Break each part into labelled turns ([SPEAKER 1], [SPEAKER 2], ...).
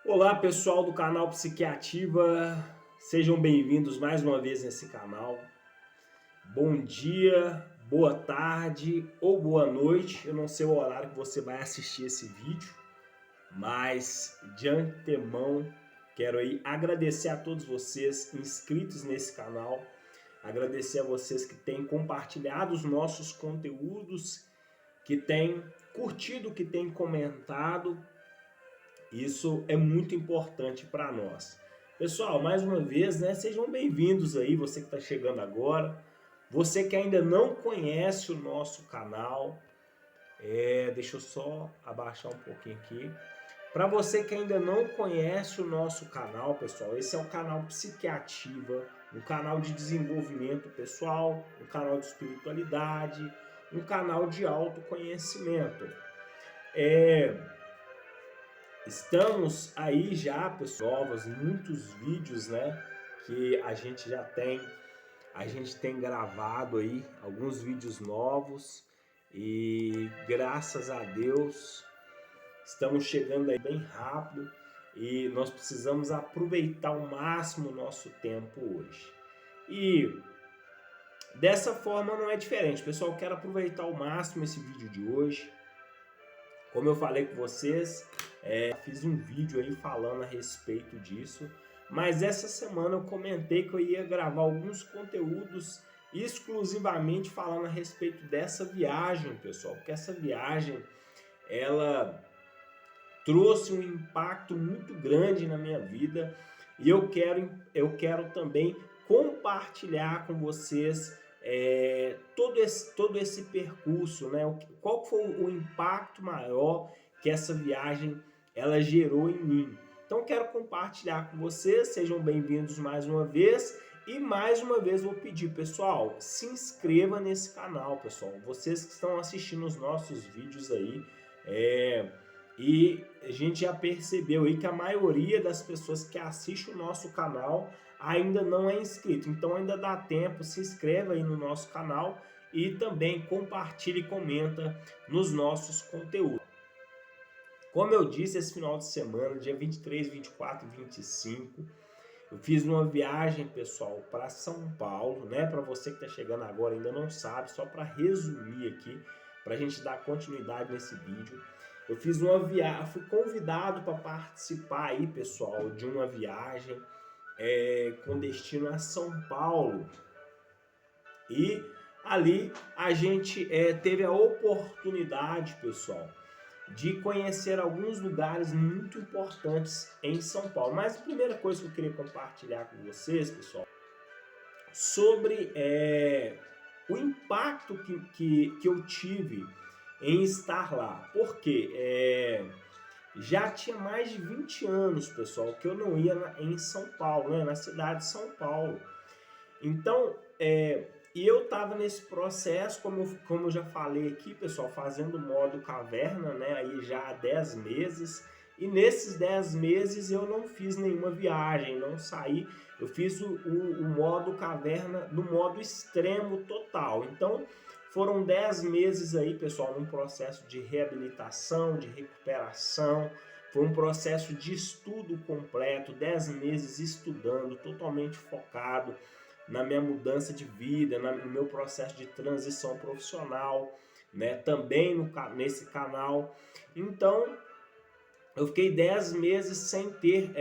[SPEAKER 1] Olá pessoal do canal Psiquiativa, sejam bem-vindos mais uma vez nesse canal. Bom dia, boa tarde ou boa noite, eu não sei o horário que você vai assistir esse vídeo, mas de antemão quero aí agradecer a todos vocês inscritos nesse canal, agradecer a vocês que têm compartilhado os nossos conteúdos, que têm curtido, que têm comentado. Isso é muito importante para nós. Pessoal, mais uma vez, né, sejam bem-vindos aí, você que está chegando agora. Você que ainda não conhece o nosso canal, deixa eu só abaixar um pouquinho aqui. Para você que ainda não conhece o nosso canal, pessoal, esse é o canal Psiquiativa, um canal de desenvolvimento pessoal, um canal de espiritualidade, um canal de autoconhecimento. Estamos aí já, pessoal, muitos vídeos, né, que a gente tem gravado aí, alguns vídeos novos e graças a Deus estamos chegando aí bem rápido e nós precisamos aproveitar ao máximo o nosso tempo hoje. E dessa forma não é diferente, pessoal, eu quero aproveitar ao máximo esse vídeo de hoje. Como eu falei com vocês, fiz um vídeo aí falando a respeito disso, mas essa semana eu comentei que eu ia gravar alguns conteúdos exclusivamente falando a respeito dessa viagem, pessoal, porque essa viagem, ela trouxe um impacto muito grande na minha vida e eu quero também compartilhar com vocês todo esse percurso, né? Qual foi o impacto maior que essa viagem ela gerou em mim. Então quero compartilhar com vocês, sejam bem-vindos mais uma vez e mais uma vez vou pedir, pessoal, se inscreva nesse canal, pessoal, vocês que estão assistindo os nossos vídeos aí, e a gente já percebeu aí que a maioria das pessoas que assistem o nosso canal ainda não é inscrito, então ainda dá tempo, se inscreva aí no nosso canal e também compartilhe e comenta nos nossos conteúdos. Como eu disse, esse final de semana, dia 23, 24 e 25, eu fiz uma viagem, pessoal, para São Paulo, né? Para você que está chegando agora e ainda não sabe, só para resumir aqui, para a gente dar continuidade nesse vídeo. Eu fiz uma viagem, fui convidado para participar aí, pessoal, de uma viagem com destino a São Paulo. E ali a gente teve a oportunidade, pessoal, de conhecer alguns lugares muito importantes em São Paulo. Mas a primeira coisa que eu queria compartilhar com vocês, pessoal, sobre o impacto que eu tive em estar lá. Porque já tinha mais de 20 anos, pessoal, que eu não ia em São Paulo, né, na cidade de São Paulo. Então, e eu estava nesse processo, como eu já falei aqui, pessoal, fazendo modo caverna, né, aí já há 10 meses. E nesses 10 meses eu não fiz nenhuma viagem, não saí. Eu fiz o modo caverna no modo extremo total. Então, foram 10 meses aí, pessoal, num processo de reabilitação, de recuperação. Foi um processo de estudo completo, 10 meses estudando, totalmente focado na minha mudança de vida, no meu processo de transição profissional, né? Também nesse canal. Então, eu fiquei 10 meses sem ter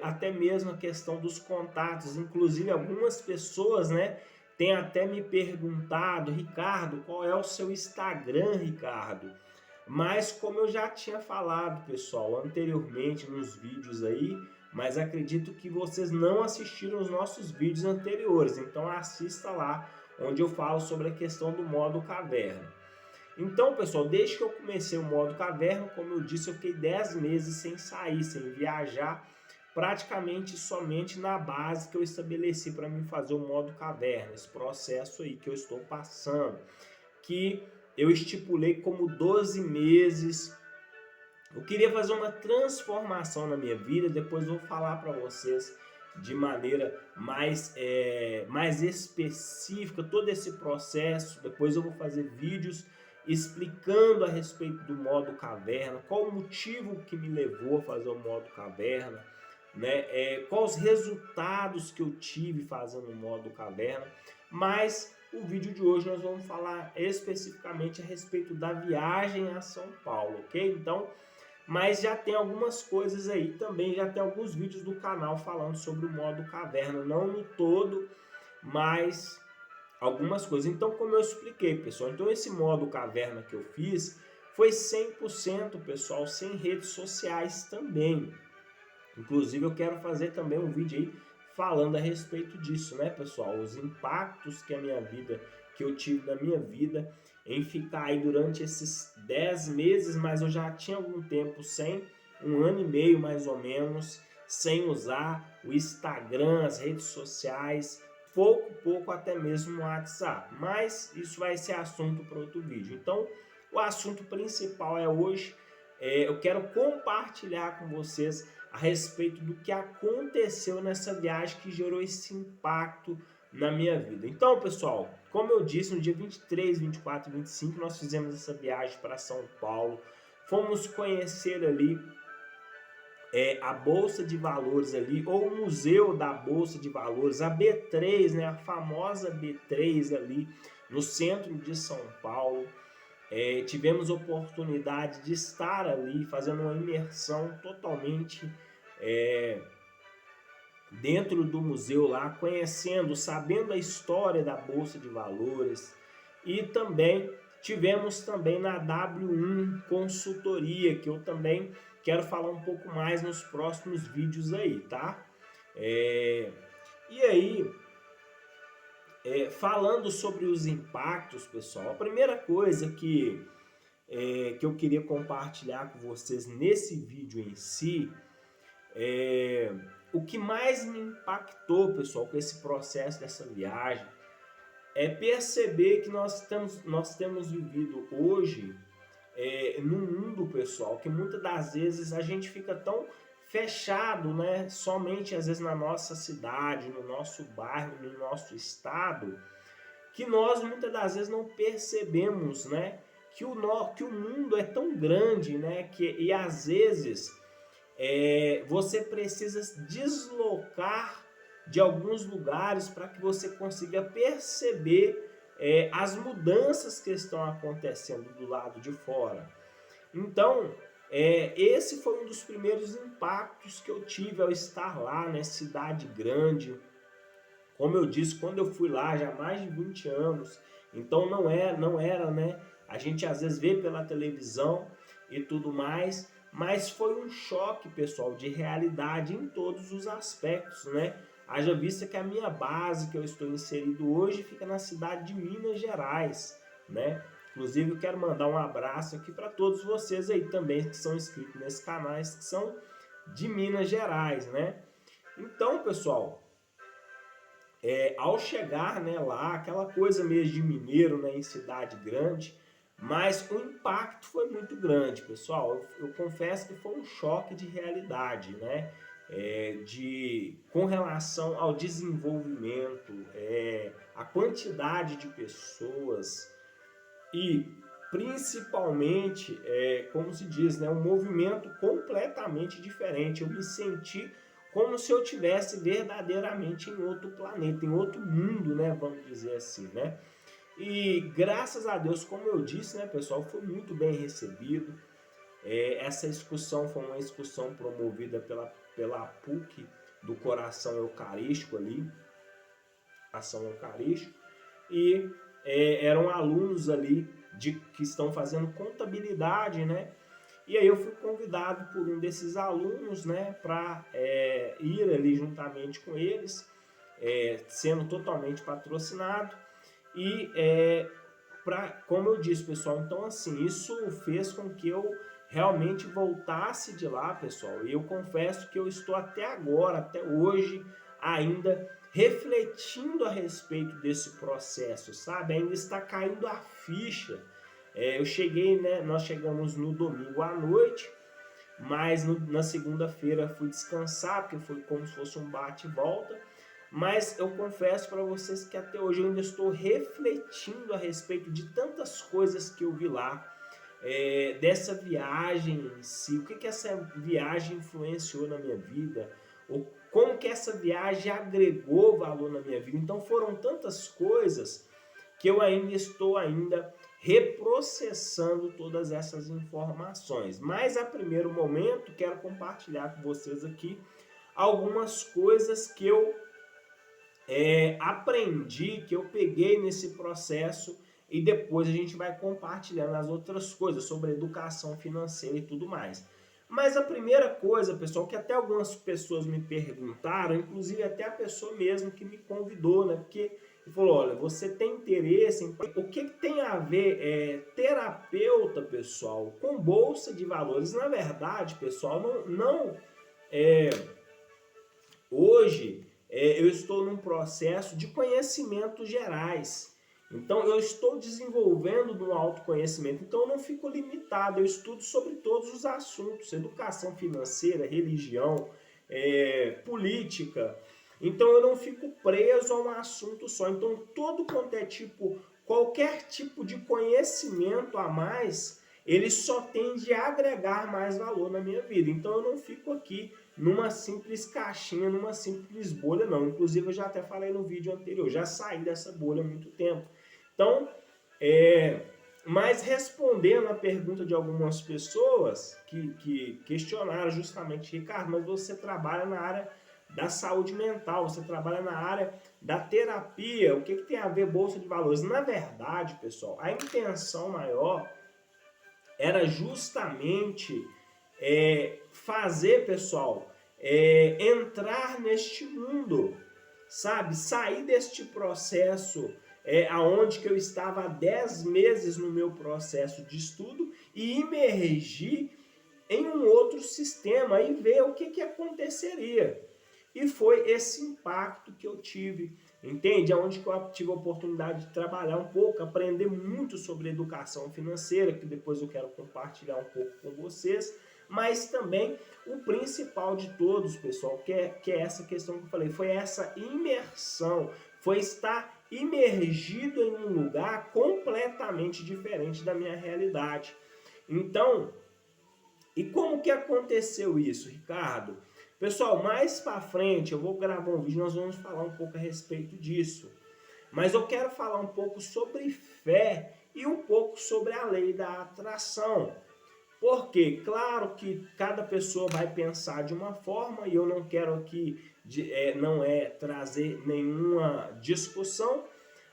[SPEAKER 1] até mesmo a questão dos contatos. Inclusive, algumas pessoas, né, têm até me perguntado: Ricardo, qual é o seu Instagram, Ricardo? Mas como eu já tinha falado, pessoal, anteriormente nos vídeos aí, mas acredito que vocês não assistiram os nossos vídeos anteriores, então assista lá, onde eu falo sobre a questão do modo caverna. Então, pessoal, desde que eu comecei o modo caverna, como eu disse, eu fiquei 10 meses sem sair, sem viajar, praticamente somente na base que eu estabeleci para mim fazer o modo caverna, esse processo aí que eu estou passando, que eu estipulei como 12 meses. Eu queria fazer uma transformação na minha vida, depois eu vou falar para vocês de maneira mais específica todo esse processo, depois eu vou fazer vídeos explicando a respeito do modo caverna, qual o motivo que me levou a fazer o modo caverna, né? Quais os resultados que eu tive fazendo o modo caverna. Mas o vídeo de hoje nós vamos falar especificamente a respeito da viagem a São Paulo, ok? Então, mas já tem algumas coisas aí também, já tem alguns vídeos do canal falando sobre o modo caverna, não no todo, mas algumas coisas. Então, como eu expliquei, pessoal, então esse modo caverna que eu fiz foi 100%, pessoal, sem redes sociais também. Inclusive, eu quero fazer também um vídeo aí falando a respeito disso, né, pessoal? Os impactos que eu tive na minha vida em ficar aí durante esses 10 meses, mas eu já tinha algum tempo sem, um ano e meio mais ou menos, sem usar o Instagram, as redes sociais, pouco até mesmo o WhatsApp. Mas isso vai ser assunto para outro vídeo. Então, o assunto principal é hoje, eu quero compartilhar com vocês a respeito do que aconteceu nessa viagem que gerou esse impacto na minha vida. Então, pessoal, como eu disse, no dia 23, 24 e 25 nós fizemos essa viagem para São Paulo. Fomos conhecer ali a Bolsa de Valores ali, ou o Museu da Bolsa de Valores, a B3, né, a famosa B3 ali no centro de São Paulo. Tivemos oportunidade de estar ali fazendo uma imersão totalmente dentro do museu lá, conhecendo, sabendo a história da Bolsa de Valores. E também tivemos também na W1 Consultoria, que eu também quero falar um pouco mais nos próximos vídeos aí, tá? E aí, falando sobre os impactos, pessoal, a primeira coisa que eu queria compartilhar com vocês nesse vídeo em si, o que mais me impactou, pessoal, com esse processo dessa viagem, é perceber que nós temos vivido hoje num mundo, pessoal, que muitas das vezes a gente fica tão fechado, né, somente às vezes na nossa cidade, no nosso bairro, no nosso estado, que nós muitas das vezes não percebemos, né, que o mundo é tão grande, né, e às vezes você precisa deslocar de alguns lugares para que você consiga perceber as mudanças que estão acontecendo do lado de fora. Então, esse foi um dos primeiros impactos que eu tive ao estar lá, né, cidade grande. Como eu disse, quando eu fui lá já há mais de 20 anos, então não era, né? A gente às vezes vê pela televisão e tudo mais, mas foi um choque, pessoal, de realidade em todos os aspectos, né? Haja vista que a minha base que eu estou inserido hoje fica na cidade de Minas Gerais, né? Inclusive eu quero mandar um abraço aqui para todos vocês aí também que são inscritos nesse canal, que são de Minas Gerais, né? Então, pessoal, ao chegar, né, lá, aquela coisa mesmo de mineiro, né, em cidade grande, mas o impacto foi muito grande, pessoal. Eu confesso que foi um choque de realidade, né, com relação ao desenvolvimento, a quantidade de pessoas e principalmente, como se diz, né, um movimento completamente diferente. Eu me senti como se eu tivesse verdadeiramente em outro planeta, em outro mundo, né, vamos dizer assim, né? E graças a Deus, como eu disse, né, pessoal, foi muito bem recebido. Essa excursão foi uma excursão promovida pela PUC do Coração Eucarístico ali, Ação Eucarístico, e eram alunos ali que estão fazendo contabilidade, né? E aí eu fui convidado por um desses alunos, né, para ir ali juntamente com eles, sendo totalmente patrocinado. E como eu disse, pessoal, então assim, isso fez com que eu realmente voltasse de lá, pessoal. E eu confesso que eu estou até agora, até hoje, ainda refletindo a respeito desse processo, sabe? Ainda está caindo a ficha. Eu cheguei, né? Nós chegamos no domingo à noite, mas na segunda-feira fui descansar, porque foi como se fosse um bate e volta. mas eu confesso para vocês que até hoje eu ainda estou refletindo a respeito de tantas coisas que eu vi lá, dessa viagem em si, o que que essa viagem influenciou na minha vida, ou como que essa viagem agregou valor na minha vida. Então foram tantas coisas que eu ainda estou reprocessando todas essas informações. Mas a primeiro momento quero compartilhar com vocês aqui algumas coisas que eu aprendi, que eu peguei nesse processo, e depois a gente vai compartilhando as outras coisas sobre educação financeira e tudo mais. Mas a primeira coisa, pessoal, que até algumas pessoas me perguntaram, inclusive até a pessoa mesmo que me convidou, né? Porque ele falou, olha, você tem interesse em... O que tem a ver terapeuta, pessoal, com bolsa de valores? Na verdade, pessoal, hoje eu estou num processo de conhecimentos gerais. Então eu estou desenvolvendo no autoconhecimento, então eu não fico limitado, eu estudo sobre todos os assuntos, educação financeira, religião, política. Então eu não fico preso a um assunto só. Então todo quanto é qualquer tipo de conhecimento a mais, ele só tende a agregar mais valor na minha vida. Então eu não fico aqui numa simples caixinha, numa simples bolha, não. Inclusive eu já até falei no vídeo anterior, já saí dessa bolha há muito tempo. Então, mas respondendo a pergunta de algumas pessoas que questionaram justamente, Ricardo, mas você trabalha na área da saúde mental, você trabalha na área da terapia, o que tem a ver bolsa de valores? Na verdade, pessoal, a intenção maior era justamente fazer, pessoal, entrar neste mundo, sabe? Sair deste processo aonde que eu estava há 10 meses no meu processo de estudo e imergir em um outro sistema e ver o que aconteceria. E foi esse impacto que eu tive, entende? Onde que eu tive a oportunidade de trabalhar um pouco, aprender muito sobre educação financeira, que depois eu quero compartilhar um pouco com vocês, mas também o principal de todos, pessoal, que é essa questão que eu falei, foi essa imersão, foi estar imergido em um lugar completamente diferente da minha realidade. Então, e como que aconteceu isso, Ricardo? Pessoal, mais para frente eu vou gravar um vídeo, nós vamos falar um pouco a respeito disso. Mas eu quero falar um pouco sobre fé e um pouco sobre a lei da atração. Porque, claro que cada pessoa vai pensar de uma forma e eu não quero aqui trazer nenhuma discussão,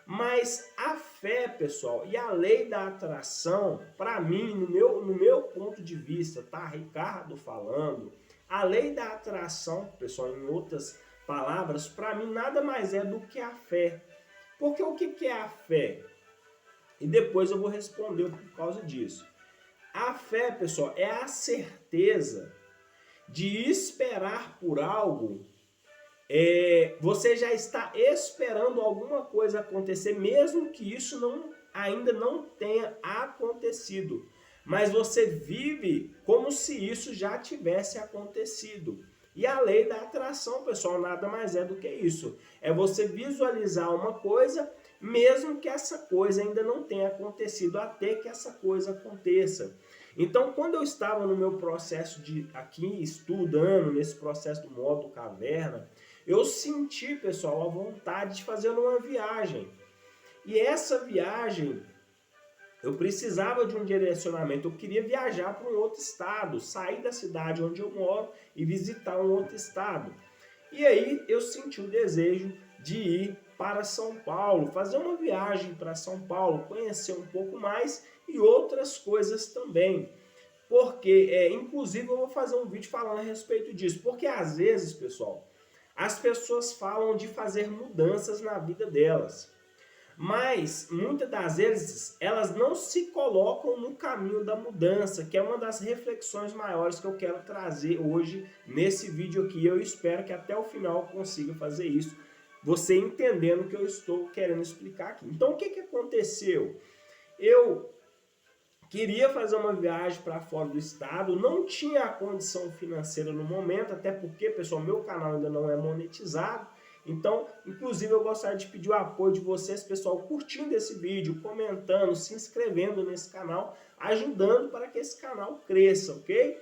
[SPEAKER 1] mas a fé, pessoal, e a lei da atração, para mim, no meu ponto de vista, tá? Ricardo falando, a lei da atração, pessoal, em outras palavras, para mim nada mais é do que a fé. Porque o que é a fé? E depois eu vou responder por causa disso. A fé, pessoal, é a certeza de esperar por algo. Você já está esperando alguma coisa acontecer, mesmo que isso ainda não tenha acontecido. Mas você vive como se isso já tivesse acontecido. E a lei da atração, pessoal, nada mais é do que isso. É você visualizar uma coisa, mesmo que essa coisa ainda não tenha acontecido, até que essa coisa aconteça. Então, quando eu estava no meu processo aqui estudando, nesse processo do modo caverna, eu senti, pessoal, a vontade de fazer uma viagem. E essa viagem, eu precisava de um direcionamento, eu queria viajar para um outro estado, sair da cidade onde eu moro e visitar um outro estado. E aí eu senti o desejo de ir para São Paulo, fazer uma viagem para São Paulo, conhecer um pouco mais e outras coisas também. Porque, inclusive, eu vou fazer um vídeo falando a respeito disso. Porque às vezes, pessoal, as pessoas falam de fazer mudanças na vida delas. Mas, muitas das vezes, elas não se colocam no caminho da mudança, que é uma das reflexões maiores que eu quero trazer hoje nesse vídeo aqui. Eu espero que até o final eu consiga fazer isso, você entendendo o que eu estou querendo explicar aqui. Então, o que aconteceu? Eu queria fazer uma viagem para fora do estado, não tinha a condição financeira no momento, até porque, pessoal, meu canal ainda não é monetizado, Então, inclusive, eu gostaria de pedir o apoio de vocês, pessoal, curtindo esse vídeo, comentando, se inscrevendo nesse canal, ajudando para que esse canal cresça, ok?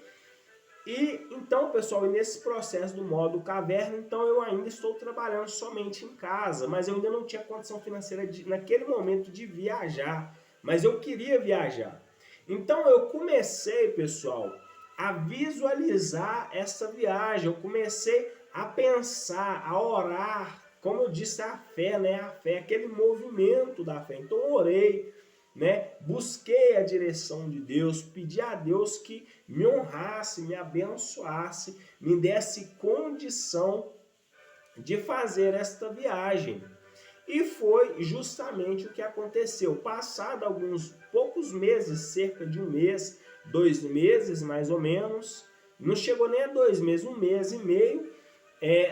[SPEAKER 1] E então, pessoal, nesse processo do modo caverna, então eu ainda estou trabalhando somente em casa, mas eu ainda não tinha condição financeira naquele momento de viajar, mas eu queria viajar. Então eu comecei, pessoal, a visualizar essa viagem, eu comecei a pensar, a orar, como eu disse, a fé, né? A fé, aquele movimento da fé. Então eu orei, né? Busquei a direção de Deus, pedi a Deus que me honrasse, me abençoasse, me desse condição de fazer esta viagem. E foi justamente o que aconteceu. Passado alguns poucos meses, cerca de um mês, 2 meses mais ou menos, não chegou nem a 2 meses, 1 mês e meio,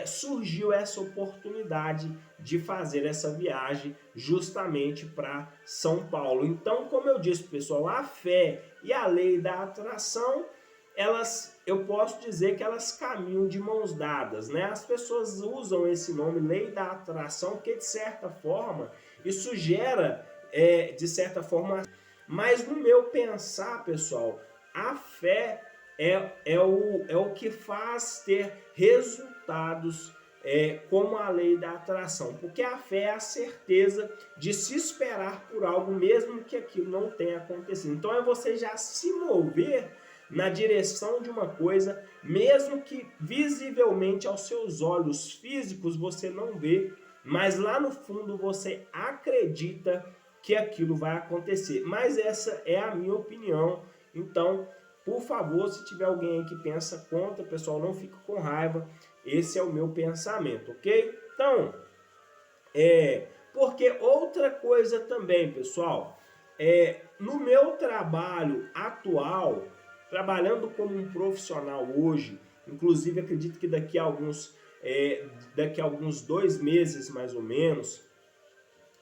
[SPEAKER 1] surgiu essa oportunidade de fazer essa viagem justamente para São Paulo. Então, como eu disse, pessoal, a fé e a lei da atração, eu posso dizer que elas caminham de mãos dadas, né? As pessoas usam esse nome, lei da atração, porque de certa forma isso gera, de certa forma, mas no meu pensar, pessoal, a fé é o que faz ter resultados como a lei da atração, porque a fé é a certeza de se esperar por algo mesmo que aquilo não tenha acontecido. Então é você já se mover na direção de uma coisa, mesmo que visivelmente aos seus olhos físicos você não vê, mas lá no fundo você acredita que aquilo vai acontecer. Mas essa é a minha opinião. Então, por favor, se tiver alguém aí que pensa contra, pessoal, não fique com raiva. Esse é o meu pensamento, ok? Então, porque outra coisa também, pessoal, no meu trabalho atual, trabalhando como um profissional hoje, inclusive acredito que daqui a alguns 2 meses mais ou menos,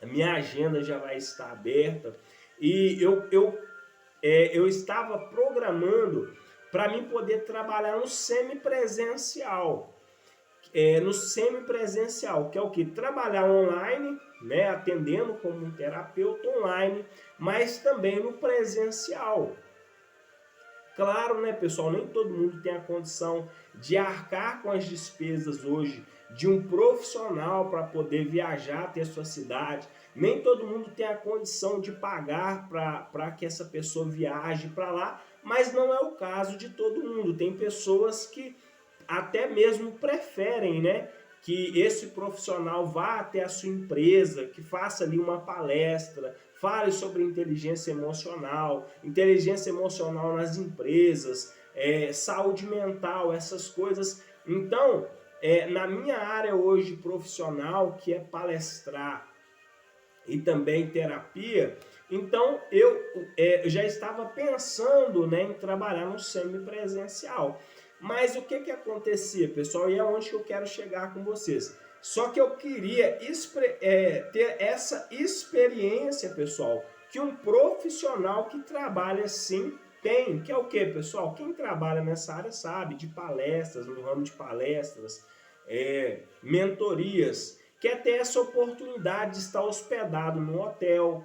[SPEAKER 1] a minha agenda já vai estar aberta e eu estava programando para mim poder trabalhar no semipresencial. No semipresencial, que é o que? Trabalhar online, né, atendendo como um terapeuta online, mas também no presencial. Claro, né, pessoal, nem todo mundo tem a condição de arcar com as despesas hoje de um profissional para poder viajar até a sua cidade. Nem todo mundo tem a condição de pagar para que essa pessoa viaje para lá, mas não é o caso de todo mundo. Tem pessoas que até mesmo preferem, né, que esse profissional vá até a sua empresa, que faça ali uma palestra, fale sobre inteligência emocional nas empresas, saúde mental, essas coisas. Então, na minha área hoje profissional, que é palestrar e também terapia, então eu já estava pensando, né, em trabalhar no semipresencial. Mas o que acontecia, pessoal, e é onde que eu quero chegar com vocês. Só que eu queria ter essa experiência, pessoal, que um profissional que trabalha assim tem, que é o que, pessoal? Quem trabalha nessa área sabe, de palestras, no ramo de palestras, mentorias, quer ter essa oportunidade de estar hospedado no hotel,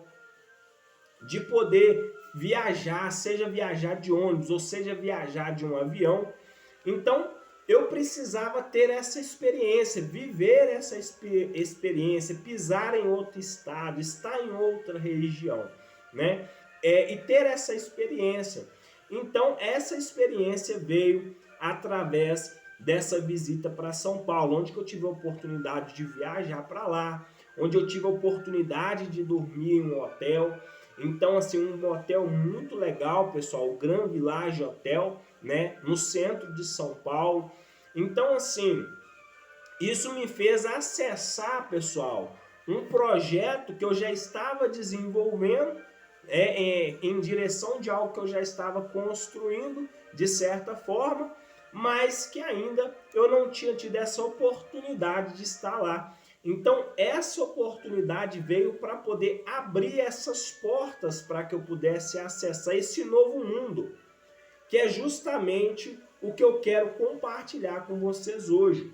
[SPEAKER 1] de poder viajar, seja viajar de ônibus ou seja viajar de um avião. Então, eu precisava ter essa experiência, viver essa experiência, pisar em outro estado, estar em outra região, né? E ter essa experiência. Então, essa experiência veio através dessa visita para São Paulo, onde que eu tive a oportunidade de viajar para lá, onde eu tive a oportunidade de dormir em um hotel. Então, assim, um hotel muito legal, pessoal, o Grand Village Hotel, né, no centro de São Paulo. Então, assim, isso me fez acessar, pessoal, um projeto que eu já estava desenvolvendo em direção de algo que eu já estava construindo, de certa forma, mas que ainda eu não tinha tido essa oportunidade de estar lá. Então, essa oportunidade veio para poder abrir essas portas para que eu pudesse acessar esse novo mundo, que é justamente o que eu quero compartilhar com vocês hoje.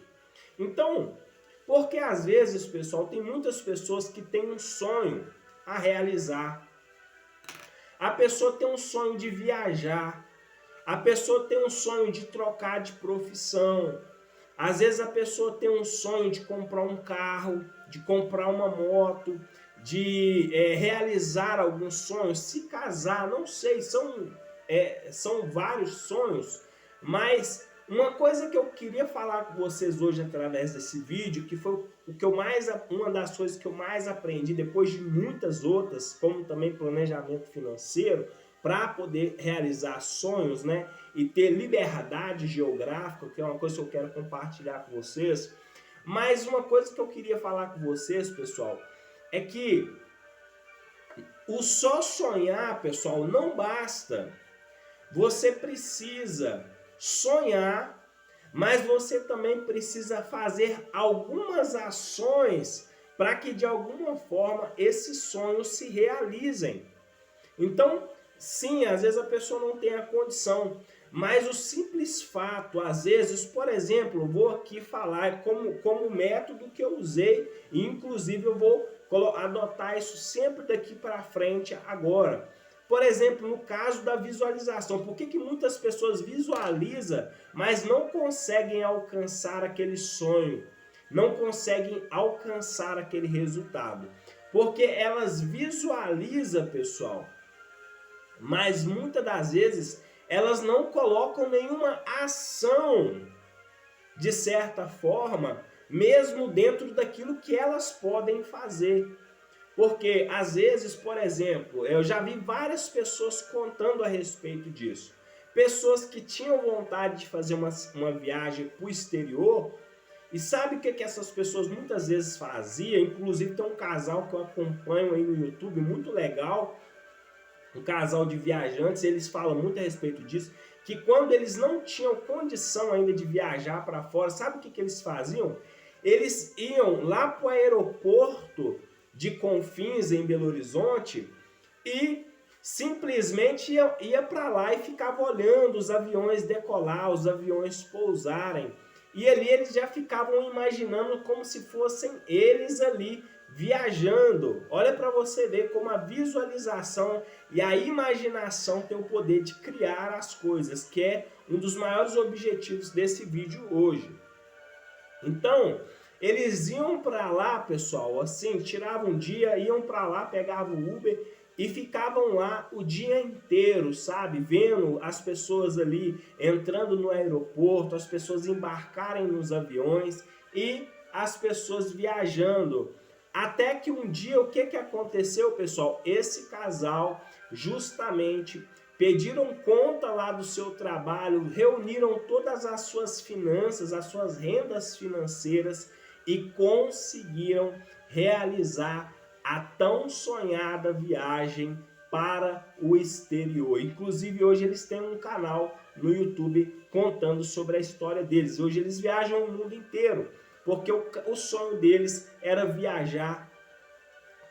[SPEAKER 1] Então, Porque às vezes, pessoal, tem muitas pessoas que têm um sonho a realizar. A pessoa tem um sonho de viajar. A pessoa tem um sonho de trocar de profissão. Às vezes a pessoa tem um sonho de comprar um carro, de comprar uma moto, de realizar alguns sonhos, se casar, não sei, são vários sonhos, mas uma coisa que eu queria falar com vocês hoje através desse vídeo, que foi o que uma das coisas que eu mais aprendi depois de muitas outras, como também planejamento financeiro, para poder realizar sonhos, né, e ter liberdade geográfica, que é uma coisa que eu quero compartilhar com vocês. Mas uma coisa que eu queria falar com vocês, pessoal, é que o só sonhar, pessoal, não basta. Você precisa sonhar, mas você também precisa fazer algumas ações para que de alguma forma esses sonhos se realizem. Então, sim, às vezes a pessoa não tem a condição, mas o simples fato, às vezes, por exemplo, vou aqui falar como método que eu usei, e inclusive eu vou adotar isso sempre daqui para frente agora. Por exemplo, no caso da visualização, por que muitas pessoas visualizam, mas não conseguem alcançar aquele sonho, não conseguem alcançar aquele resultado? Porque elas visualizam, pessoal, mas muitas das vezes elas não colocam nenhuma ação, de certa forma, mesmo dentro daquilo que elas podem fazer. Porque às vezes, por exemplo, eu já vi várias pessoas contando a respeito disso. Pessoas que tinham vontade de fazer uma viagem para o exterior, e sabe o que essas pessoas muitas vezes faziam? Inclusive tem um casal que eu acompanho aí no YouTube, muito legal, um casal de viajantes, eles falam muito a respeito disso, que quando eles não tinham condição ainda de viajar para fora, sabe o que eles faziam? Eles iam lá para o aeroporto de Confins, em Belo Horizonte, e simplesmente ia para lá e ficava olhando os aviões decolar, os aviões pousarem. E ali eles já ficavam imaginando como se fossem eles ali viajando. Olha para você ver como a visualização e a imaginação tem o poder de criar as coisas, que é um dos maiores objetivos desse vídeo hoje. Então, eles iam para lá, pessoal, assim, tiravam um dia, iam para lá, pegavam o Uber e ficavam lá o dia inteiro, sabe? Vendo as pessoas ali entrando no aeroporto, as pessoas embarcarem nos aviões e as pessoas viajando. Até que um dia, o que aconteceu, pessoal? Esse casal, justamente, pediram conta lá do seu trabalho, reuniram todas as suas finanças, as suas rendas financeiras e conseguiram realizar a tão sonhada viagem para o exterior. Inclusive, hoje eles têm um canal no YouTube contando sobre a história deles. Hoje eles viajam o mundo inteiro, porque o sonho deles era viajar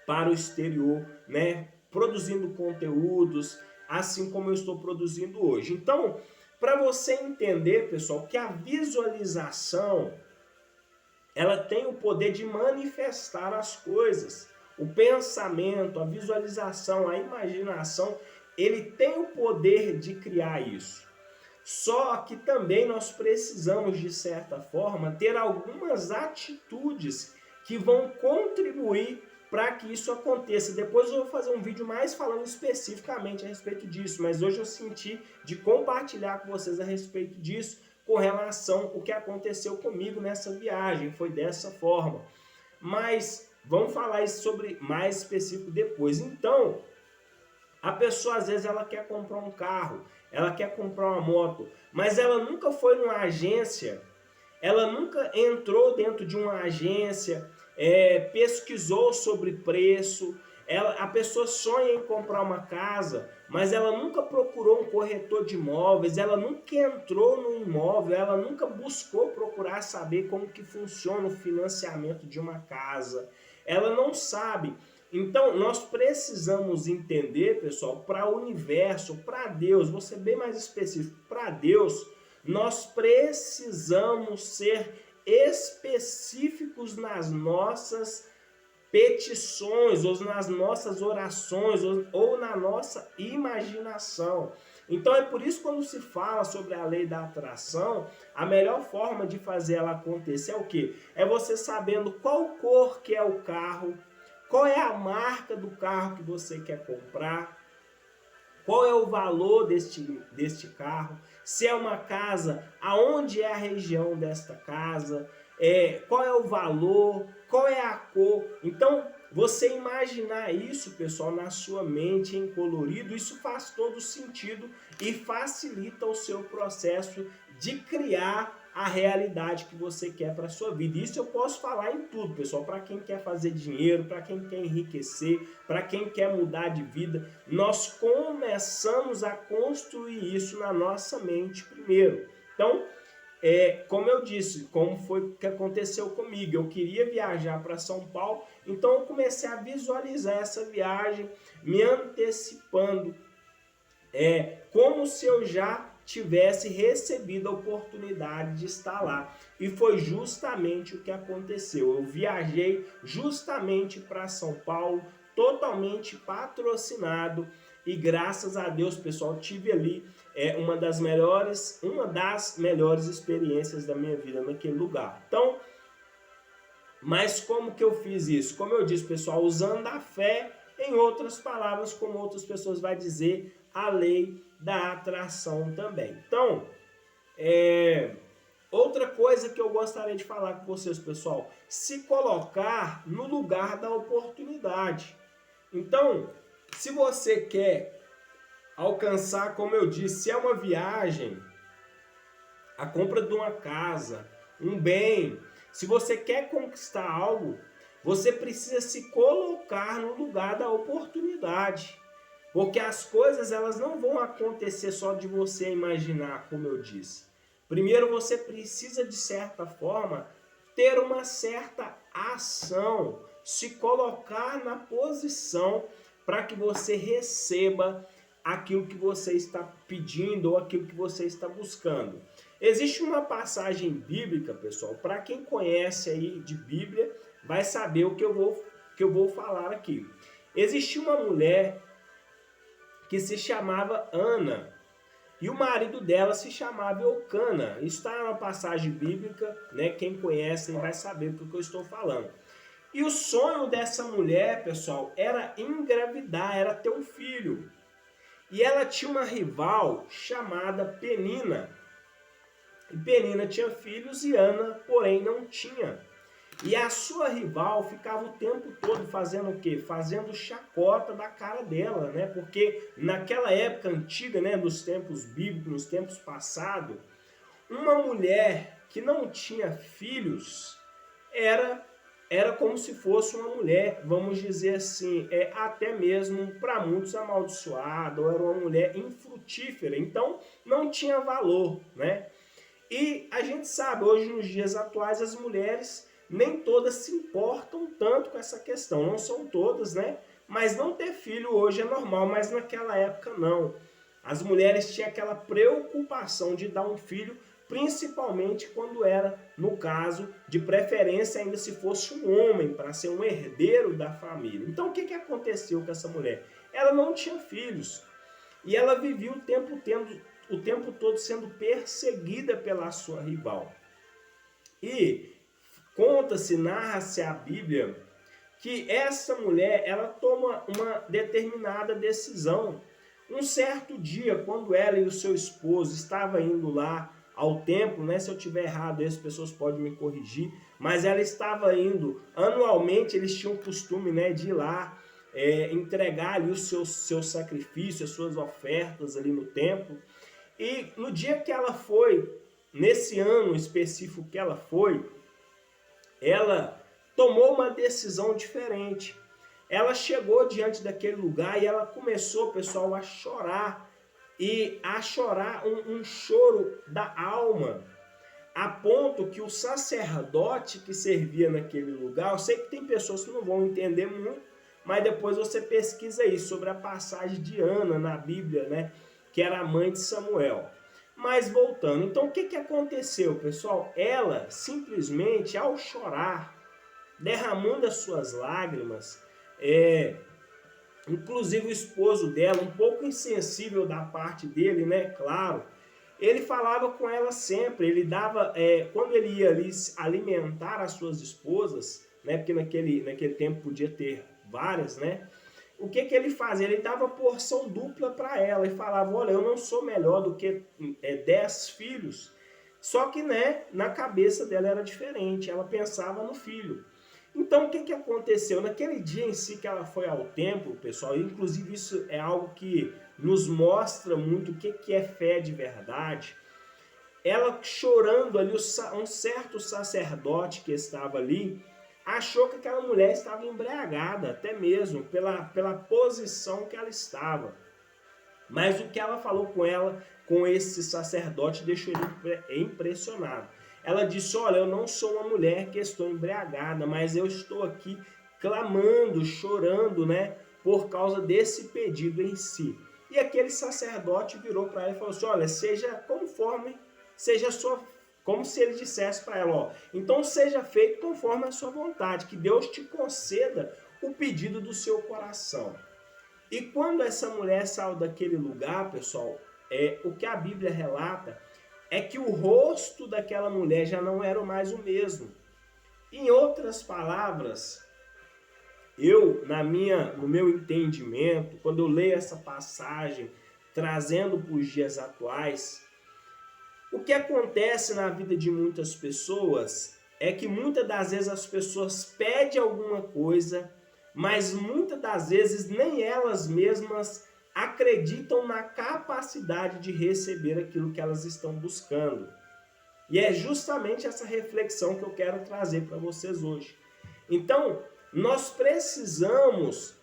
[SPEAKER 1] para o exterior, né? Produzindo conteúdos, assim como eu estou produzindo hoje. Então, para você entender, pessoal, que a visualização, ela tem o poder de manifestar as coisas. O pensamento, a visualização, a imaginação, ele tem o poder de criar isso. Só que também nós precisamos, de certa forma, ter algumas atitudes que vão contribuir para que isso aconteça. Depois eu vou fazer um vídeo mais falando especificamente a respeito disso, mas hoje eu senti de compartilhar com vocês a respeito disso, com relação ao que aconteceu comigo nessa viagem. Foi dessa forma. Mas vamos falar isso sobre mais específico depois. Então, a pessoa às vezes ela quer comprar um carro, ela quer comprar uma moto, mas ela nunca foi numa agência, ela nunca entrou dentro de uma agência, pesquisou sobre preço. A pessoa sonha em comprar uma casa, mas ela nunca procurou um corretor de imóveis, ela nunca entrou no imóvel, ela nunca buscou procurar saber como que funciona o financiamento de uma casa. Ela não sabe. Então, nós precisamos entender, pessoal, para o universo, para Deus, vou ser bem mais específico, para Deus, nós precisamos ser específicos nas nossas petições, ou nas nossas orações, ou na nossa imaginação. Então é por isso que quando se fala sobre a lei da atração, a melhor forma de fazer ela acontecer é o quê? É você sabendo qual cor que é o carro, qual é a marca do carro que você quer comprar, qual é o valor deste carro, se é uma casa, aonde é a região desta casa, qual é o valor, qual é a cor. Então, você imaginar isso, pessoal, na sua mente em colorido, isso faz todo sentido e facilita o seu processo de criar a realidade que você quer para a sua vida. Isso eu posso falar em tudo, pessoal, para quem quer fazer dinheiro, para quem quer enriquecer, para quem quer mudar de vida. Nós começamos a construir isso na nossa mente primeiro. Então, como eu disse, como foi que aconteceu comigo, eu queria viajar para São Paulo, então eu comecei a visualizar essa viagem, me antecipando, como se eu já tivesse recebido a oportunidade de estar lá. E foi justamente o que aconteceu. Eu viajei justamente para São Paulo, totalmente patrocinado, e graças a Deus, pessoal, tive ali uma das melhores experiências da minha vida naquele lugar. Então, mas como que eu fiz isso? Como eu disse, pessoal, usando a fé, em outras palavras, como outras pessoas vão dizer, a lei da atração também. Então, outra coisa que eu gostaria de falar com vocês, pessoal, se colocar no lugar da oportunidade. Então, se você quer alcançar, como eu disse, se é uma viagem, a compra de uma casa, um bem, se você quer conquistar algo, você precisa se colocar no lugar da oportunidade. Porque as coisas, elas não vão acontecer só de você imaginar, como eu disse. Primeiro você precisa, de certa forma, ter uma certa ação, se colocar na posição para que você receba aquilo que você está pedindo ou aquilo que você está buscando. Existe uma passagem bíblica, pessoal, para quem conhece aí de Bíblia, vai saber o que eu vou falar aqui. Existia uma mulher que se chamava Ana, e o marido dela se chamava Eucana. Isso está na passagem bíblica, né? Quem conhece vai saber do que eu estou falando. E o sonho dessa mulher, pessoal, era engravidar, era ter um filho. E ela tinha uma rival chamada Penina. E Penina tinha filhos e Ana, porém, não tinha. E a sua rival ficava o tempo todo fazendo o quê? Fazendo chacota da cara dela, né? Porque naquela época antiga, né, nos tempos bíblicos, nos tempos passados, uma mulher que não tinha filhos era como se fosse uma mulher, vamos dizer assim, até mesmo para muitos amaldiçoada, ou era uma mulher infrutífera, então não tinha valor, né? E a gente sabe, hoje nos dias atuais, as mulheres nem todas se importam tanto com essa questão, não são todas, né? Mas não ter filho hoje é normal, mas naquela época não. As mulheres tinham aquela preocupação de dar um filho, principalmente quando era, no caso, de preferência ainda se fosse um homem, para ser um herdeiro da família. Então o que aconteceu com essa mulher? Ela não tinha filhos e ela vivia o tempo todo sendo perseguida pela sua rival. E conta-se, narra-se a Bíblia, que essa mulher, ela toma uma determinada decisão. Um certo dia, quando ela e o seu esposo estavam indo lá ao templo, né? Se eu tiver errado, as pessoas podem me corrigir, mas ela estava indo, anualmente eles tinham o costume, né, de ir lá, entregar ali o seu sacrifício, as suas ofertas ali no templo. E no dia que ela foi, nesse ano específico que ela foi, ela tomou uma decisão diferente. Ela chegou diante daquele lugar e ela começou, pessoal, a chorar. E a chorar um choro da alma. A ponto que o sacerdote que servia naquele lugar, eu sei que tem pessoas que não vão entender muito, mas depois você pesquisa aí sobre a passagem de Ana na Bíblia, né? Que era a mãe de Samuel. Mas voltando, então o que que aconteceu, pessoal? Ela simplesmente, ao chorar, derramando as suas lágrimas, inclusive o esposo dela, um pouco insensível da parte dele, né? Claro. Ele falava com ela sempre, ele dava, quando ele ia ali alimentar as suas esposas, né? Porque naquele tempo podia ter várias, né? O que que ele fazia? Ele dava porção dupla para ela e falava: olha, eu não sou melhor do que 10 filhos. Só que, né, na cabeça dela era diferente, ela pensava no filho. Então, o que que aconteceu? Naquele dia em si que ela foi ao templo, pessoal, inclusive isso é algo que nos mostra muito o que que é fé de verdade. Ela chorando ali, um certo sacerdote que estava ali, achou que aquela mulher estava embriagada, até mesmo pela posição que ela estava. Mas o que ela falou com esse sacerdote, deixou ele impressionado. Ela disse: olha, eu não sou uma mulher que estou embriagada, mas eu estou aqui clamando, chorando, né, por causa desse pedido em si. E aquele sacerdote virou para ela e falou assim: olha, seja conforme, seja sua, como se ele dissesse para ela: ó, então seja feito conforme a sua vontade, que Deus te conceda o pedido do seu coração. E quando essa mulher saiu daquele lugar, pessoal, o que a Bíblia relata é que o rosto daquela mulher já não era mais o mesmo. Em outras palavras, no meu entendimento, quando eu leio essa passagem, trazendo para os dias atuais, o que acontece na vida de muitas pessoas é que muitas das vezes as pessoas pedem alguma coisa, mas muitas das vezes nem elas mesmas acreditam na capacidade de receber aquilo que elas estão buscando. E é justamente essa reflexão que eu quero trazer para vocês hoje. Então, nós precisamos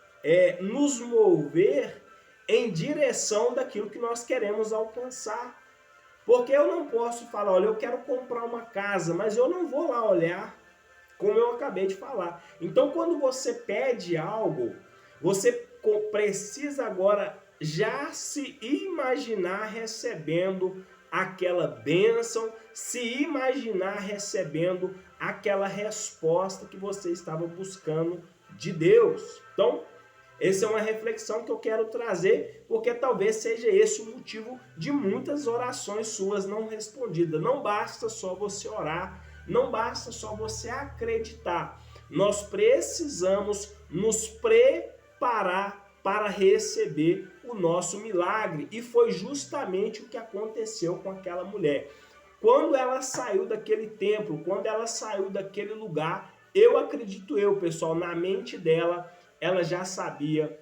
[SPEAKER 1] nos mover em direção daquilo que nós queremos alcançar. Porque eu não posso falar: olha, eu quero comprar uma casa, mas eu não vou lá olhar, como eu acabei de falar. Então, quando você pede algo, você precisa agora já se imaginar recebendo aquela bênção, se imaginar recebendo aquela resposta que você estava buscando de Deus. Então, essa é uma reflexão que eu quero trazer, porque talvez seja esse o motivo de muitas orações suas não respondidas. Não basta só você orar, não basta só você acreditar. Nós precisamos nos preparar para receber o nosso milagre. E foi justamente o que aconteceu com aquela mulher. Quando ela saiu daquele templo, quando ela saiu daquele lugar, eu acredito, pessoal, na mente dela, ela já sabia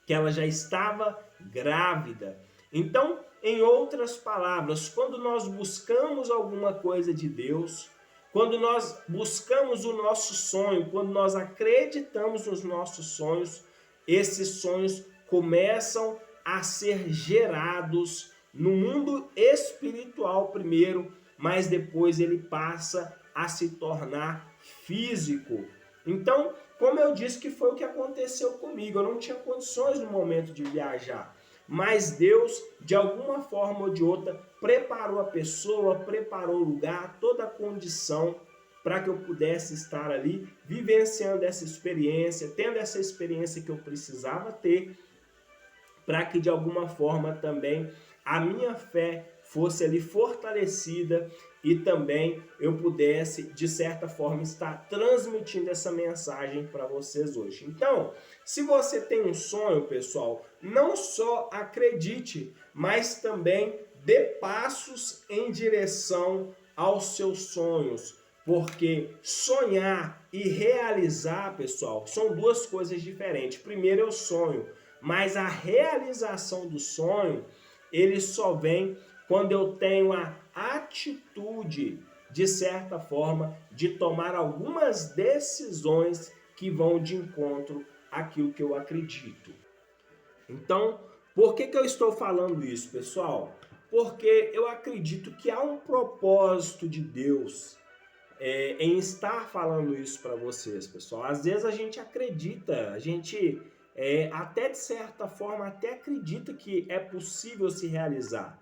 [SPEAKER 1] que ela já estava grávida. Então, em outras palavras, quando nós buscamos alguma coisa de Deus, quando nós buscamos o nosso sonho, quando nós acreditamos nos nossos sonhos, esses sonhos começam a ser gerados no mundo espiritual primeiro, mas depois ele passa a se tornar físico. Então, como eu disse que foi o que aconteceu comigo, eu não tinha condições no momento de viajar, mas Deus, de alguma forma ou de outra, preparou a pessoa, preparou o lugar, toda a condição para que eu pudesse estar ali, vivenciando essa experiência, tendo essa experiência que eu precisava ter, para que de alguma forma também a minha fé fosse ali fortalecida e também eu pudesse, de certa forma, estar transmitindo essa mensagem para vocês hoje. Então, se você tem um sonho, pessoal, não só acredite, mas também dê passos em direção aos seus sonhos. Porque sonhar e realizar, pessoal, são duas coisas diferentes. Primeiro eu sonho, mas a realização do sonho, ele só vem quando eu tenho a atitude, de certa forma, de tomar algumas decisões que vão de encontro àquilo que eu acredito. Então, por que eu estou falando isso, pessoal? Porque eu acredito que há um propósito de Deus em estar falando isso para vocês, pessoal. Às vezes a gente acredita, a gente até de certa forma até acredita que é possível se realizar.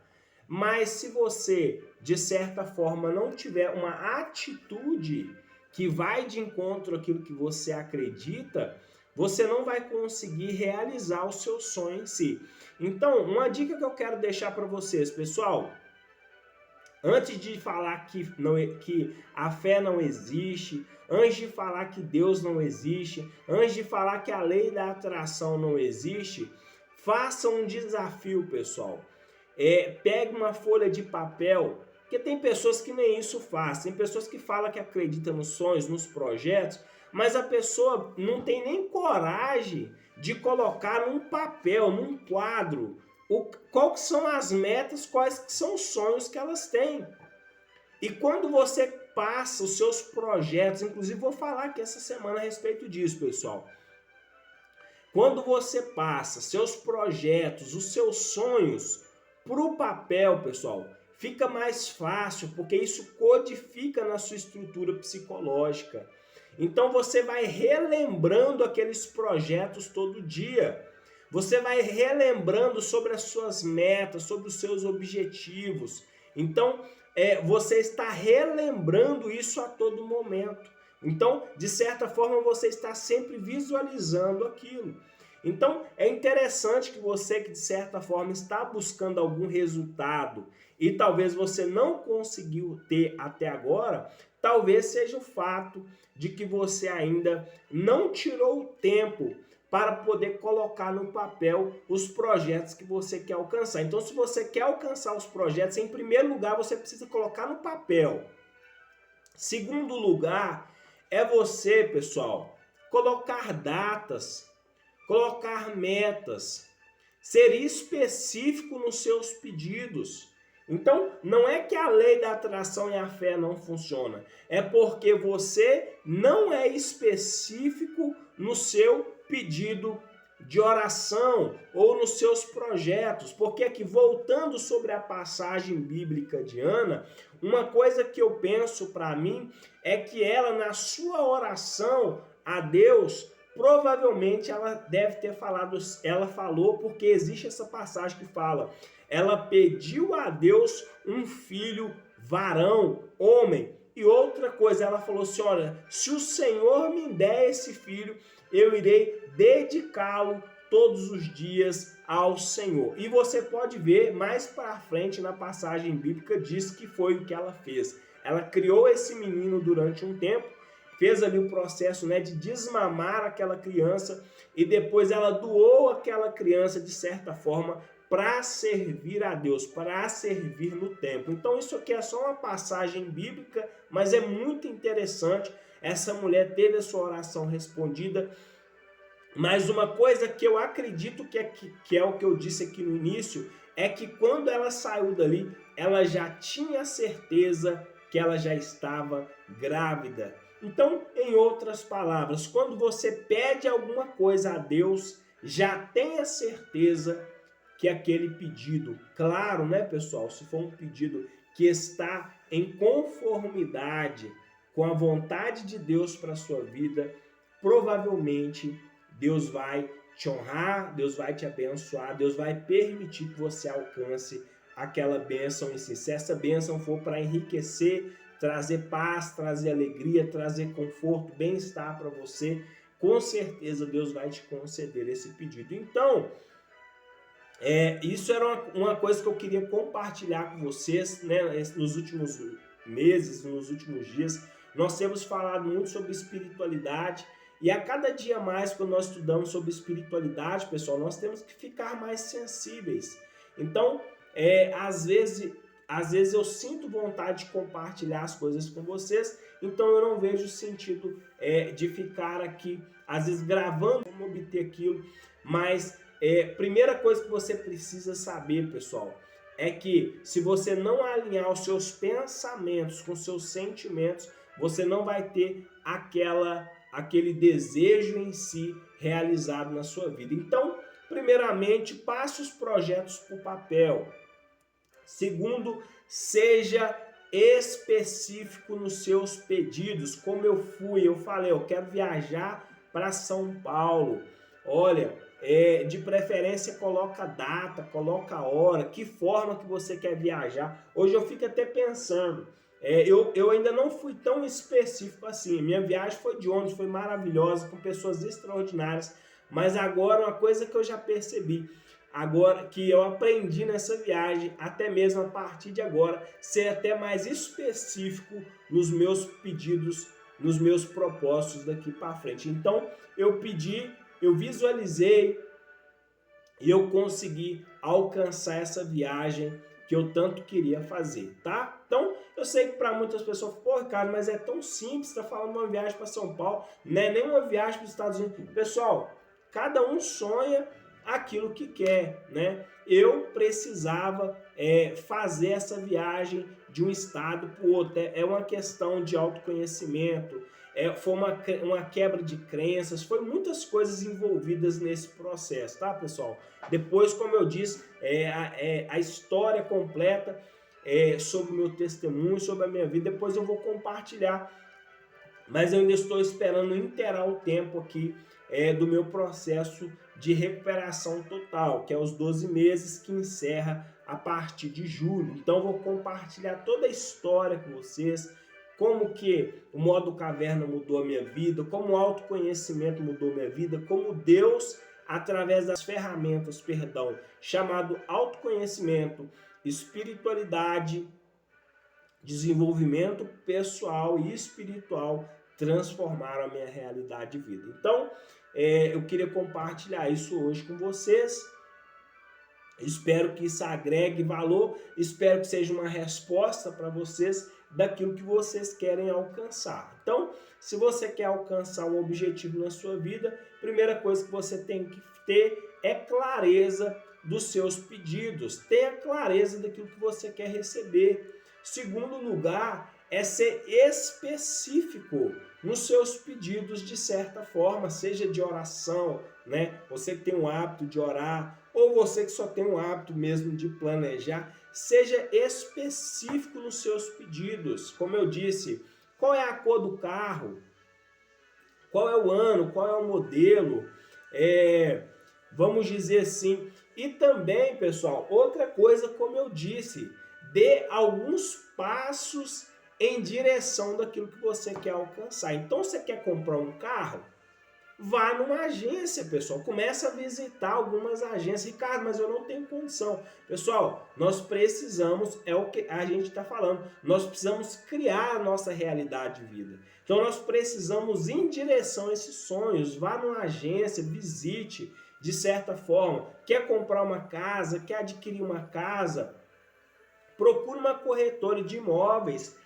[SPEAKER 1] Mas se você, de certa forma, não tiver uma atitude que vai de encontro àquilo que você acredita, você não vai conseguir realizar o seu sonho em si. Então, uma dica que eu quero deixar para vocês, pessoal, antes de falar que a fé não existe, antes de falar que Deus não existe, antes de falar que a lei da atração não existe, faça um desafio, pessoal. Pegue uma folha de papel, porque tem pessoas que nem isso fazem, tem pessoas que falam que acreditam nos sonhos, nos projetos, mas a pessoa não tem nem coragem de colocar num papel, num quadro, quais são as metas, quais são os sonhos que elas têm. E quando você passa os seus projetos, inclusive vou falar aqui essa semana a respeito disso, pessoal. Quando você passa seus projetos, os seus sonhos para o papel, pessoal, fica mais fácil, porque isso codifica na sua estrutura psicológica. Então você vai relembrando aqueles projetos todo dia. Você vai relembrando sobre as suas metas, sobre os seus objetivos. Então, você está relembrando isso a todo momento. Então, de certa forma, você está sempre visualizando aquilo. Então, é interessante que você, que de certa forma está buscando algum resultado e talvez você não conseguiu ter até agora, talvez seja o fato de que você ainda não tirou o tempo para poder colocar no papel os projetos que você quer alcançar. Então, se você quer alcançar os projetos, em primeiro lugar, você precisa colocar no papel. Segundo lugar, é você, pessoal, colocar datas, colocar metas, ser específico nos seus pedidos. Então, não é que a lei da atração e a fé não funciona, é porque você não é específico no seu pedido de oração ou nos seus projetos. Porque aqui, voltando sobre a passagem bíblica de Ana, uma coisa que eu penso para mim é que ela, na sua oração a Deus, provavelmente ela deve ter falado, ela falou porque existe essa passagem que fala, ela pediu a Deus um filho varão, homem. E outra coisa, ela falou assim, olha, se o Senhor me der esse filho, eu irei dedicá-lo todos os dias ao Senhor. E você pode ver mais para frente na passagem bíblica, diz que foi o que ela fez. Ela criou esse menino durante um tempo, fez ali o processo, né, de desmamar aquela criança e depois ela doou aquela criança de certa forma para servir a Deus, para servir no templo. Então isso aqui é só uma passagem bíblica, mas é muito interessante. Essa mulher teve a sua oração respondida, mas uma coisa que eu acredito que é o que eu disse aqui no início, é que quando ela saiu dali, ela já tinha certeza que ela já estava grávida. Então, em outras palavras, quando você pede alguma coisa a Deus, já tenha certeza que aquele pedido, claro, né, pessoal, se for um pedido que está em conformidade com a vontade de Deus para a sua vida, provavelmente Deus vai te honrar, Deus vai te abençoar, Deus vai permitir que você alcance aquela bênção em si. Se essa bênção for para enriquecer, trazer paz, trazer alegria, trazer conforto, bem-estar para você, com certeza Deus vai te conceder esse pedido. Então, isso era uma coisa que eu queria compartilhar com vocês, né, nos últimos meses, nos últimos dias. Nós temos falado muito sobre espiritualidade e a cada dia mais, quando nós estudamos sobre espiritualidade, pessoal, nós temos que ficar mais sensíveis. Então, às vezes eu sinto vontade de compartilhar as coisas com vocês, então eu não vejo sentido de ficar aqui, às vezes gravando como obter aquilo, mas primeira coisa que você precisa saber, pessoal, é que se você não alinhar os seus pensamentos com os seus sentimentos, você não vai ter aquele desejo em si realizado na sua vida. Então, primeiramente, passe os projetos para o papel. Segundo, seja específico nos seus pedidos. Como eu falei, eu quero viajar para São Paulo. Olha, De preferência coloca a data, coloca a hora, que forma que você quer viajar. Hoje eu fico até pensando, eu ainda não fui tão específico assim. Minha viagem foi de ônibus, foi maravilhosa, com pessoas extraordinárias. Mas agora uma coisa que eu já percebi, agora que eu aprendi nessa viagem, até mesmo a partir de agora, ser até mais específico nos meus pedidos, nos meus propósitos daqui para frente. Então eu pedi, eu visualizei e eu consegui alcançar essa viagem que eu tanto queria fazer, tá? Então, eu sei que para muitas pessoas, pô, cara, mas é tão simples, tá falando de uma viagem para São Paulo, não é nem uma viagem para os Estados Unidos. Pessoal, cada um sonha aquilo que quer, né? Eu precisava fazer essa viagem de um estado para o outro. É uma questão de autoconhecimento, foi uma quebra de crenças, foi muitas coisas envolvidas nesse processo, tá, pessoal? Depois, como eu disse, a história completa sobre o meu testemunho, sobre a minha vida, depois eu vou compartilhar. Mas eu ainda estou esperando inteirar o tempo aqui do meu processo de recuperação total, que é os 12 meses que encerra a partir de julho. Então eu vou compartilhar toda a história com vocês, como que o modo caverna mudou a minha vida, como o autoconhecimento mudou a minha vida, como Deus, através das ferramentas, chamado autoconhecimento, espiritualidade, desenvolvimento pessoal e espiritual, transformaram a minha realidade de vida. Então, eu queria compartilhar isso hoje com vocês. Espero que isso agregue valor, espero que seja uma resposta para vocês daquilo que vocês querem alcançar. Então, se você quer alcançar um objetivo na sua vida, a primeira coisa que você tem que ter é clareza dos seus pedidos, tenha clareza daquilo que você quer receber. Segundo lugar, é ser específico nos seus pedidos de certa forma, seja de oração, né? Você que tem o hábito de orar, ou você que só tem o hábito mesmo de planejar, seja específico nos seus pedidos. Como eu disse, qual é a cor do carro? Qual é o ano? Qual é o modelo? Vamos dizer assim. E também, pessoal, outra coisa, como eu disse, dê alguns passos em direção daquilo que você quer alcançar. Então, você quer comprar um carro? Vá numa agência, pessoal. Começa a visitar algumas agências. Ricardo, mas eu não tenho condição. Pessoal, nós precisamos, é o que a gente está falando, nós precisamos criar a nossa realidade de vida. Então, nós precisamos ir em direção a esses sonhos. Vá numa agência, visite, de certa forma. Quer comprar uma casa, quer adquirir uma casa? Procure uma corretora de imóveis,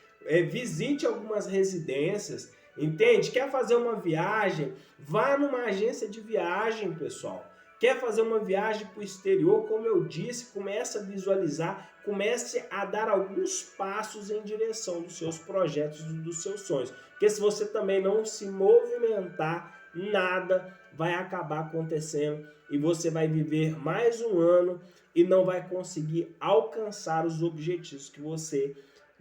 [SPEAKER 1] visite algumas residências, entende? Quer fazer uma viagem? Vá numa agência de viagem, pessoal. Quer fazer uma viagem para o exterior? Como eu disse, comece a visualizar, comece a dar alguns passos em direção dos seus projetos, dos seus sonhos. Porque se você também não se movimentar, nada vai acabar acontecendo e você vai viver mais um ano e não vai conseguir alcançar os objetivos que você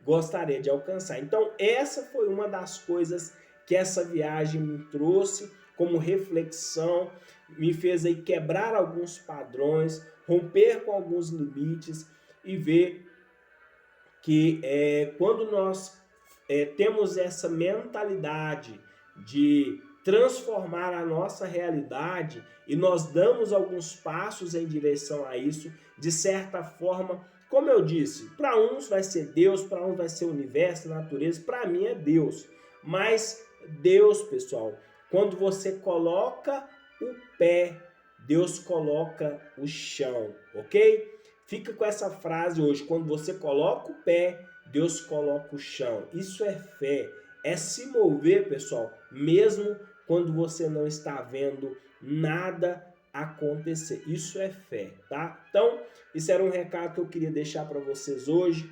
[SPEAKER 1] gostaria de alcançar. Então, essa foi uma das coisas que essa viagem me trouxe como reflexão, me fez aí quebrar alguns padrões, romper com alguns limites e ver que quando nós temos essa mentalidade de transformar a nossa realidade e nós damos alguns passos em direção a isso, de certa forma, como eu disse, para uns vai ser Deus, para uns vai ser o universo, a natureza, para mim é Deus. Mas Deus, pessoal, quando você coloca o pé, Deus coloca o chão, ok? Fica com essa frase hoje, quando você coloca o pé, Deus coloca o chão. Isso é fé, é se mover, pessoal, mesmo quando você não está vendo nada acontecer. Isso é fé, tá? Então, isso era um recado que eu queria deixar para vocês hoje.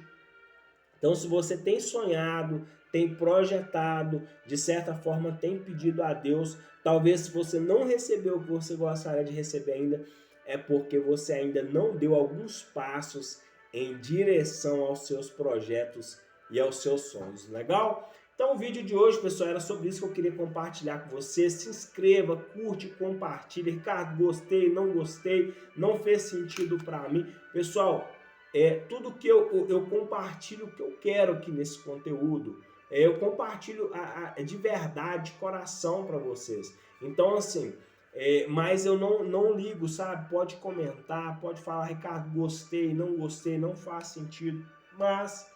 [SPEAKER 1] Então, se você tem sonhado, tem projetado, de certa forma tem pedido a Deus, talvez se você não recebeu o que você gostaria de receber ainda, é porque você ainda não deu alguns passos em direção aos seus projetos e aos seus sonhos. Legal? Então o vídeo de hoje, pessoal, era sobre isso que eu queria compartilhar com você. Se inscreva, curte, compartilha. Ricardo, gostei, não gostei, não fez sentido para mim. Pessoal, tudo que eu compartilho o que eu quero aqui nesse conteúdo. Eu compartilho de verdade, de coração para vocês. Então, assim, mas eu não ligo, sabe? Pode comentar, pode falar, Ricardo, gostei, não faz sentido. Mas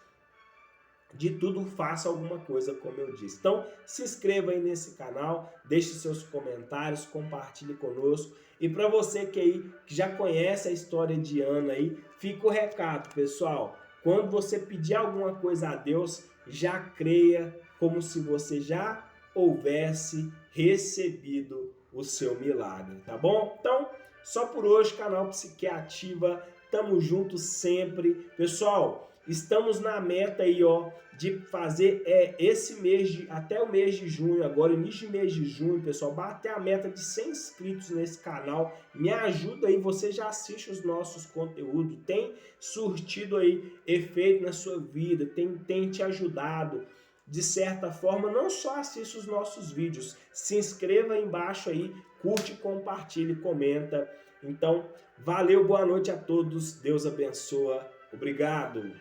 [SPEAKER 1] de tudo faça alguma coisa, como eu disse. Então, se inscreva aí nesse canal, deixe seus comentários, compartilhe conosco. E para você que já conhece a história de Ana aí, fica o recado, pessoal. Quando você pedir alguma coisa a Deus, já creia como se você já houvesse recebido o seu milagre, tá bom? Então, só por hoje, canal Psiquiativa, tamo junto sempre. Pessoal, estamos na meta aí, ó, de fazer esse mês, até o mês de junho, agora início de mês de junho, pessoal, bater a meta de 100 inscritos nesse canal. Me ajuda aí, você já assiste os nossos conteúdos, tem surtido aí efeito na sua vida, tem te ajudado. De certa forma, não só assista os nossos vídeos, se inscreva aí embaixo aí, curte, compartilhe, comenta. Então, valeu, boa noite a todos, Deus abençoa, obrigado.